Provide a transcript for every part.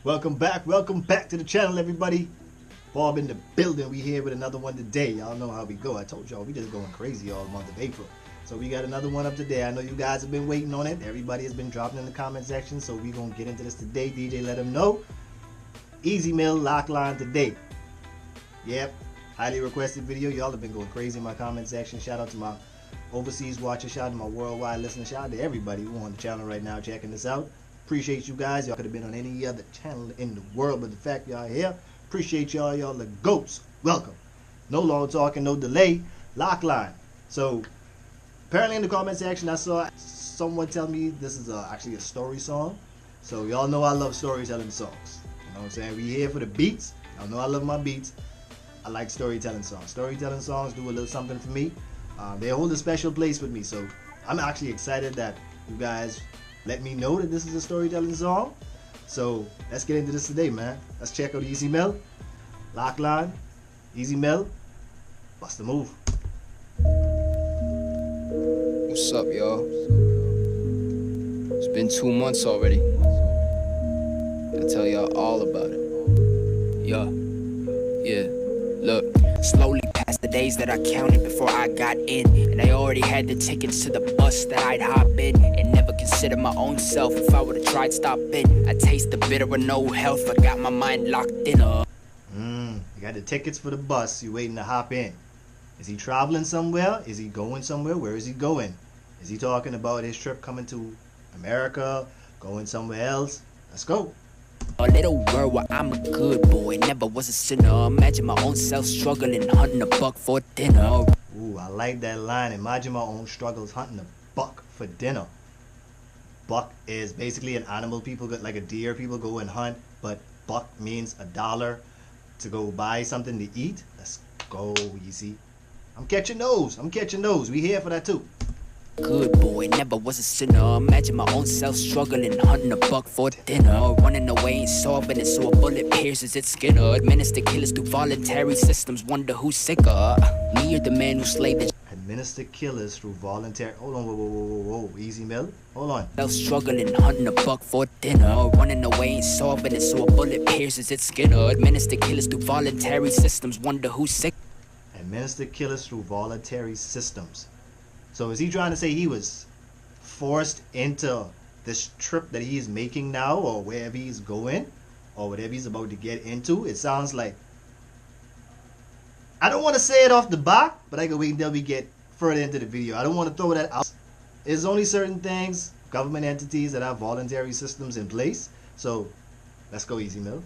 Welcome back to the channel, everybody. Bob in the building. We here with another one today. Y'all know how we go. I told y'all we just going crazy all month of April. So we got another one up today. I know you guys have been waiting on it. Everybody has been dropping in the comment section. So we gonna get into this today. DJ, let them know. EZ MIL LACKLAND today. Yep, highly requested video. Y'all have been going crazy in my comment section. Shout out to my overseas watchers. Shout out to my worldwide listeners. Shout out to everybody who on the channel right now checking this out. Appreciate you guys. Y'all could have been on any other channel in the world, but the fact y'all here, appreciate y'all. Y'all the goats. Welcome. No long talking, no delay. LACKLAND. So apparently in the comment section I saw someone tell me this is actually a story song. So y'all know I love storytelling songs. You know what I'm saying? We here for the beats. Y'all know I love my beats. I like storytelling songs. Storytelling songs do a little something for me. They hold a special place with me. So I'm actually excited that you guys let me know that this is a storytelling song. So let's get into this today, man. Let's check out EZ MIL LACKLAND. EZ MIL, bust the move. What's up, y'all? It's been 2 months already. I'll tell y'all all about it. Yeah, look. Slowly past the days that I counted before I got in, and I already had the tickets to the bus that I'd hop in, and never considered my own self if I would've tried stopping. I taste the bitter with no health, I got my mind locked in. You got the tickets for the bus, you waiting to hop in. Is he traveling somewhere? Is he going somewhere? Where is he going? Is he talking about his trip coming to America, going somewhere else? Let's go. A little world where I'm a good boy, never was a sinner. Imagine my own self struggling, hunting a buck for dinner. Ooh, I like that line. Imagine my own struggles hunting a buck for dinner. Buck is basically an animal people go, like a deer people go and hunt, but buck means $1 to go buy something to eat. Let's go, easy. I'm catching those. We here for that too. Good boy, never was a sinner. Imagine my own self struggling, hunting a buck for dinner. Running away ain't solving it, so a bullet pierces its skin. Administer killers through voluntary systems. Wonder who's sicker, me or the man who slayed the administer killers through voluntary. Hold on, whoa. EZ MIL, hold on. Self struggling, hunting a buck for dinner. Running away ain't solving it, so a bullet pierces its skin. Administer killers through voluntary systems. Wonder who's sick. Administer killers through voluntary systems. So is he trying to say he was forced into this trip that he's making now, or wherever he's going, or whatever he's about to get into? It sounds like, I don't want to say it off the bat, but I can wait until we get further into the video. I don't want to throw that out. There's only certain things, government entities, that have voluntary systems in place. So let's go, EZ MIL.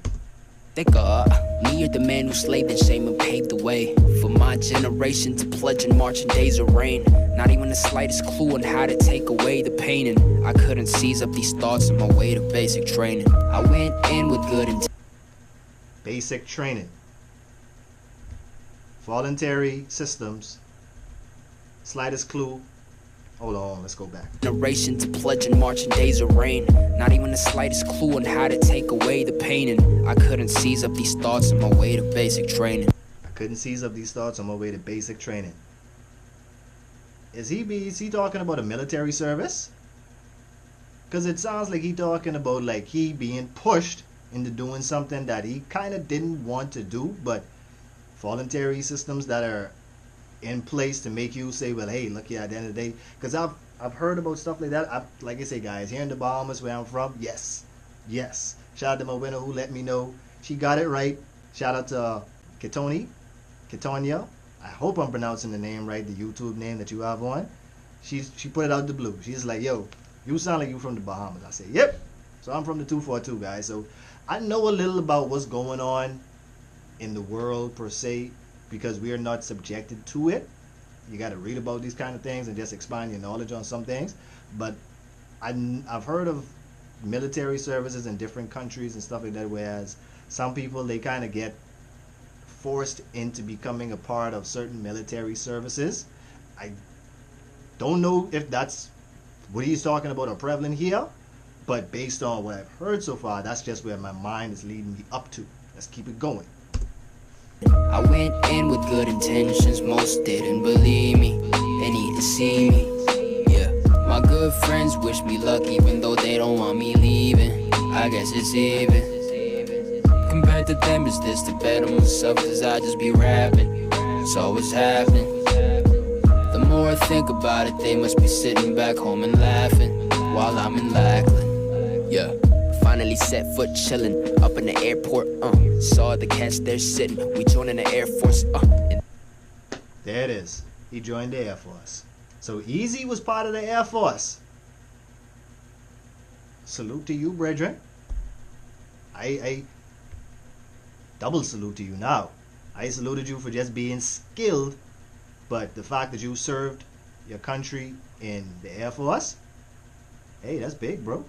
Thicker, me or the man who slaved in shame and paved the way for my generation to pledge in marching days of rain. Not even the slightest clue on how to take away the pain, and I couldn't seize up these thoughts on my way to basic training. I went in with good intent. Basic training. Voluntary systems. Slightest clue. Hold on, let's go back. Generation to pledge in marching days of rain. Not even the slightest clue on how to take away the pain, and I couldn't seize up these thoughts on my way to basic training. Is he talking about a military service? Because it sounds like he talking about like he being pushed into doing something that he kind of didn't want to do, but voluntary systems that are in place to make you say, well, hey, look here, at the end of the day, because I've heard about stuff like that. Like I say, guys, here in the Bahamas where I'm from, yes, shout out to my winner who let me know she got it right. Shout out to Ketonia. I hope I'm pronouncing the name right, the YouTube name that you have on. She put it out the blue. She's like, yo, you sound like you from the Bahamas. I said, yep. So I'm from the 242, guys. So I know a little about what's going on in the world per se, because we are not subjected to it. You got to read about these kind of things and just expand your knowledge on some things. But I've heard of military services in different countries and stuff like that, whereas some people, they kind of get forced into becoming a part of certain military services. I don't know if that's what he's talking about or prevalent here, but based on what I've heard so far, that's just where my mind is leading me up to. Let's keep it going. I went in with good intentions, most didn't believe me. They need to see me. Yeah, my good friends wish me luck even though they don't want me leaving. I guess it's even. to them, is this to better myself? Cause I just be rapping, so what's happening? The more I think about it, they must be sitting back home and laughing while I'm in Lackland. Yeah, finally set foot chillin' up in the airport. Saw the cats there sitting. We joining the Air Force. There it is. He joined the Air Force. So EZ was part of the Air Force. Salute to you, brethren. I double salute to you now. I saluted you for just being skilled, but the fact that you served your country in the Air Force, hey, that's big, bro.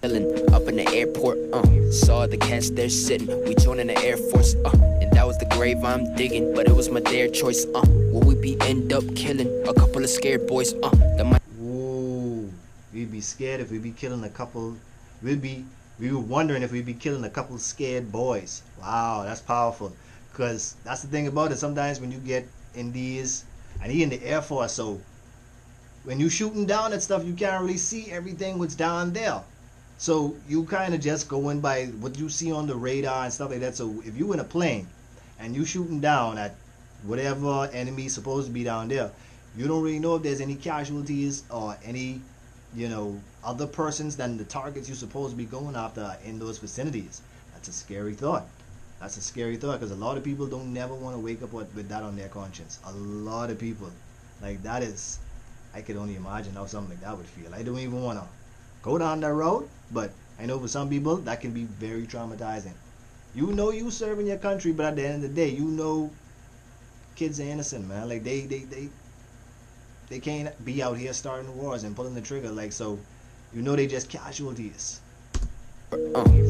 Up in the airport, saw the cats there sitting. We joining the Air Force, and that was the grave I'm digging. But it was my dare choice, will we be end up killing a couple of scared boys, Ooh, we'd be scared if we'd be killing a couple. We were wondering if we'd be killing a couple scared boys. Wow, that's powerful. Cause that's the thing about it. Sometimes when you get in these, and he in the Air Force, so when you shooting down at stuff, you can't really see everything what's down there. So you kind of just going by what you see on the radar and stuff like that. So if you in a plane and you shooting down at whatever enemy is supposed to be down there, you don't really know if there's any casualties or any, other persons than the targets you're supposed to be going after in those vicinities. That's a scary thought. That's a scary thought, because a lot of people don't never want to wake up with that on their conscience. A lot of people. Like, that is, I could only imagine how something like that would feel. I don't even want to go down that road, but I know for some people that can be very traumatizing. You know you serving your country, but at the end of the day, kids are innocent, man. Like they can't be out here starting wars and pulling the trigger, like, so they just casualties.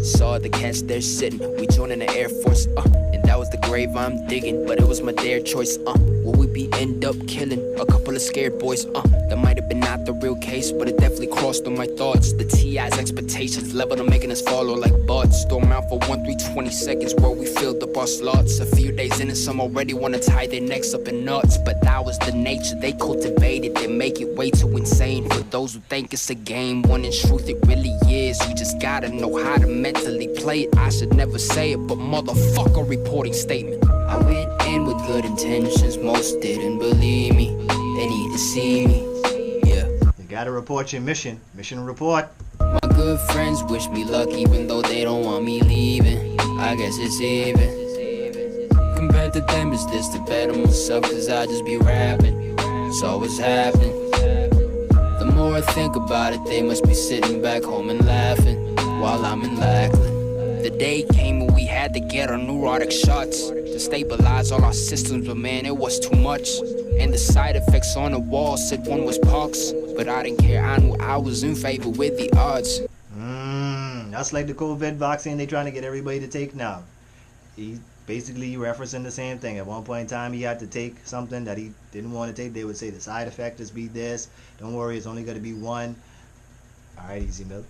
Saw the cats there sitting. We joining the Air Force, and that was the grave I'm digging. But it was my dare choice, will we be end up killing a couple of scared boys, that might have been not the real case, but it definitely crossed on my thoughts. The TI's expectations leveled on making us follow like butts. Storm out for 1-3-20 seconds where we filled up our slots. A few days in and some already wanna tie their necks up in knots, but that was the nature they cultivated. They make it way too insane for those who think it's a game, when in truth it really is. You just gotta know how to mentally play it. I should never say it, but motherfucker, reporting statement. I went in with good intentions, most didn't believe me. They need to see me, yeah. You gotta report your mission. Mission report. My good friends wish me luck even though they don't want me leaving. I guess it's even. Compared to them, is this to better myself? Cause I just be rapping, so what's happening? The more I think about it, they must be sitting back home and laughing while I'm in Lackland. The day came when we had to get our neurotic shots to stabilize all our systems, but man, it was too much. And the side effects on the wall said one was pox, but I didn't care. I knew I was in favor with the odds. That's like the COVID vaccine they trying to get everybody to take now. He basically referencing the same thing. At one point in time, he had to take something that he didn't want to take. They would say the side effect is be this. Don't worry, it's only going to be one. All right, EZ MIL.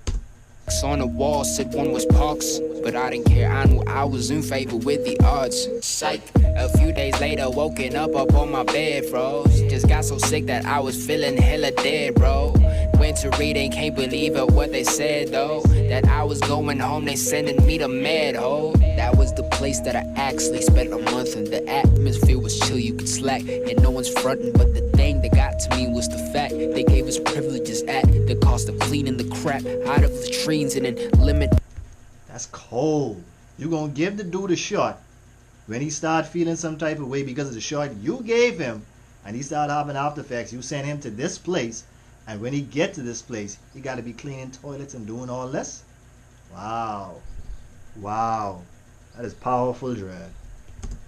On the wall said one was pox, but I didn't care. I knew I was in favor with the odds. Psych. A few days later, woken up on my bed, bro. Just got so sick that I was feeling hella dead, bro. Went to read and can't believe it what they said, though. That I was going home, they sending me to med, ho. That was the place that I actually spent a month in. The atmosphere was chill, you could slack, and no one's fronting. But the thing that got to me was the fact they gave us privileges at the cost of cleaning the crap out of latrines and then limit. That's cold. You gonna give the dude a shot when he start feeling some type of way because of the shot you gave him, and he start having after effects. You send him to this place, and when he get to this place, he got to be cleaning toilets and doing all this. Wow, that is powerful, dread.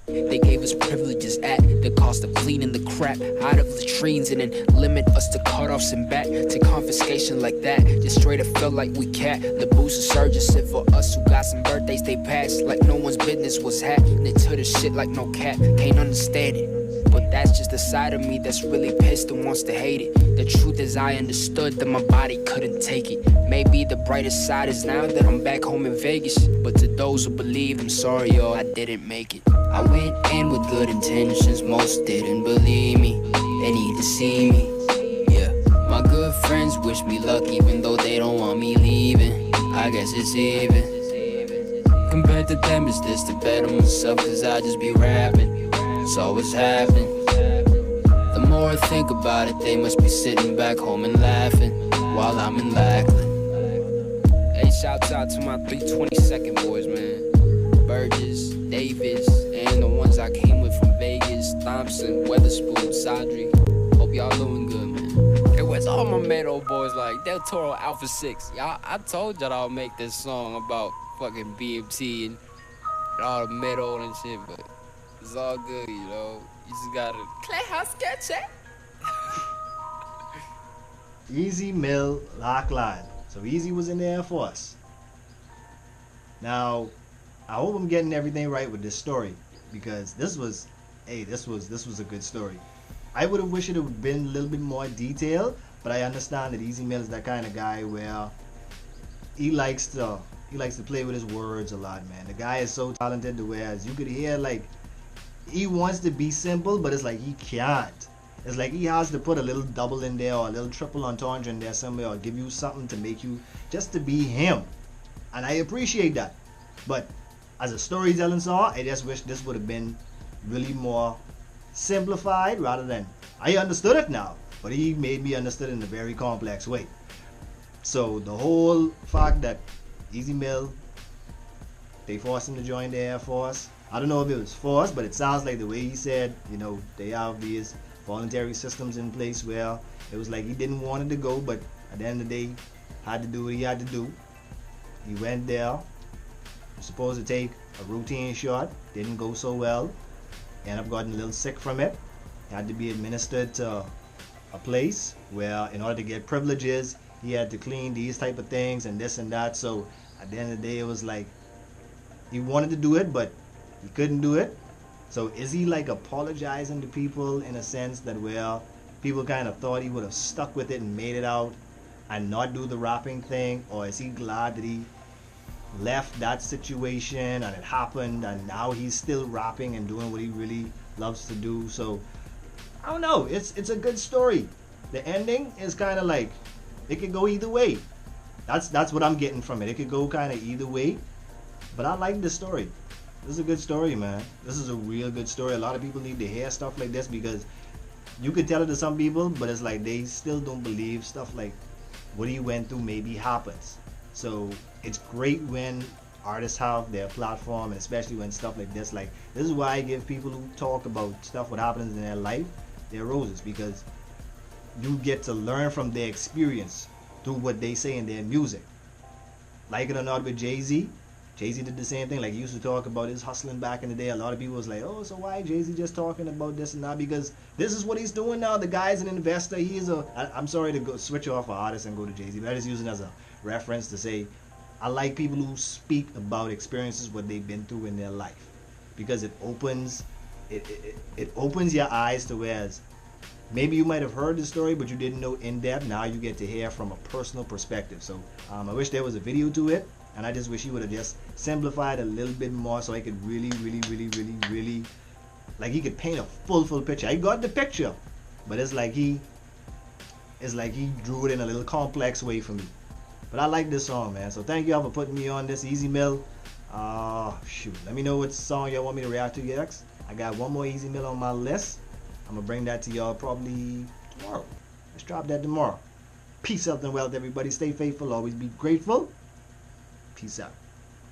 They gave us privileges at the cost of cleaning the crap out of latrines and then limit us to cutoffs and back to confiscation like that. Just straight up felt like we cat. The booster surges sit for us who got some birthdays they passed like no one's business was happening to the shit like no cap. Can't understand it. But that's just the side of me that's really pissed and wants to hate it. The truth is I understood that my body couldn't take it. Maybe the brightest side is now that I'm back home in Vegas. But to those who believe, I'm sorry, y'all, I didn't make it. I went in with good intentions, most didn't believe me. They need to see me, yeah. My good friends wish me luck even though they don't want me leaving. I guess it's even. bet to them, is this to bet on myself, cause I just be rapping. So what's happening? The more I think about it, they must be sitting back home and laughing while I'm in Lackland. Hey, shouts out to my 322nd boys, man. Burgess, Davis, and the ones I came with from Vegas, Thompson, Weatherspoon, Sadri. Hope y'all doing good, man. Hey, where's all my Meadow boys like Del Toro Alpha 6? Y'all, I told y'all I'll make this song about fucking BMT and all the metal and shit, but it's all good, you know. You just gotta play how sketch it. EZ MIL LACKLAND. So EZ was in the Air Force. Now, I hope I'm getting everything right with this story, because this was a good story. I would have wished it would have been a little bit more detailed, but I understand that EZ MIL is that kind of guy where he likes to play with his words a lot, man. The guy is so talented to where, as you could hear, like, he wants to be simple, but it's like he can't. It's like he has to put a little double in there or a little triple entendre in there somewhere, or give you something to make you just to be him. And I appreciate that. But as a storytelling song, I just wish this would have been really more simplified rather than, I understood it now, but he made me understood it in a very complex way. So the whole fact that EZ MIL, they forced him to join the Air Force. I don't know if it was forced, but it sounds like the way he said, you know, they have these voluntary systems in place where it was like he didn't want it to go, but at the end of the day, had to do what he had to do. He went there, was supposed to take a routine shot, didn't go so well, ended up getting a little sick from it, had to be administered to a place where in order to get privileges, he had to clean these type of things and this and that. So at the end of the day, it was like he wanted to do it, but he couldn't do it. So is he like apologizing to people in a sense that where people kind of thought he would have stuck with it and made it out and not do the rapping thing? Or is he glad that he left that situation and it happened and now he's still rapping and doing what he really loves to do? So I don't know. It's a good story. The ending is kind of like, it could go either way. That's what I'm getting from it. It could go kind of either way. But I like this story. This is a good story, man. This is a real good story. A lot of people need to hear stuff like this, because you could tell it to some people, but it's like they still don't believe stuff like what he went through maybe happens. So it's great when artists have their platform, and especially when stuff like this, like, this is why I give people who talk about stuff what happens in their life their roses, because you get to learn from their experience through what they say in their music. Like it or not, with Jay-Z did the same thing. Like, he used to talk about his hustling back in the day. A lot of people was like, oh, so why Jay-Z just talking about this and that? Because this is what he's doing now. The guy's an investor. I'm sorry to go switch off an artist and go to Jay-Z, but I just using it as a reference to say I like people who speak about experiences, what they've been through in their life, because it opens your eyes to whereas maybe you might have heard the story, but you didn't know in depth. Now you get to hear from a personal perspective. So I wish there was a video to it, and I just wish he would have just simplified a little bit more so I could really, like, he could paint a full picture. I got the picture, but it's like he drew it in a little complex way for me. But I like this song, man. So thank y'all for putting me on this. EZ MIL. Shoot. Let me know what song y'all want me to react to next. I got one more EZ MIL on my list. I'm gonna bring that to y'all probably tomorrow. Let's drop that tomorrow. Peace, health, and wealth, everybody. Stay faithful. Always be grateful. Peace out.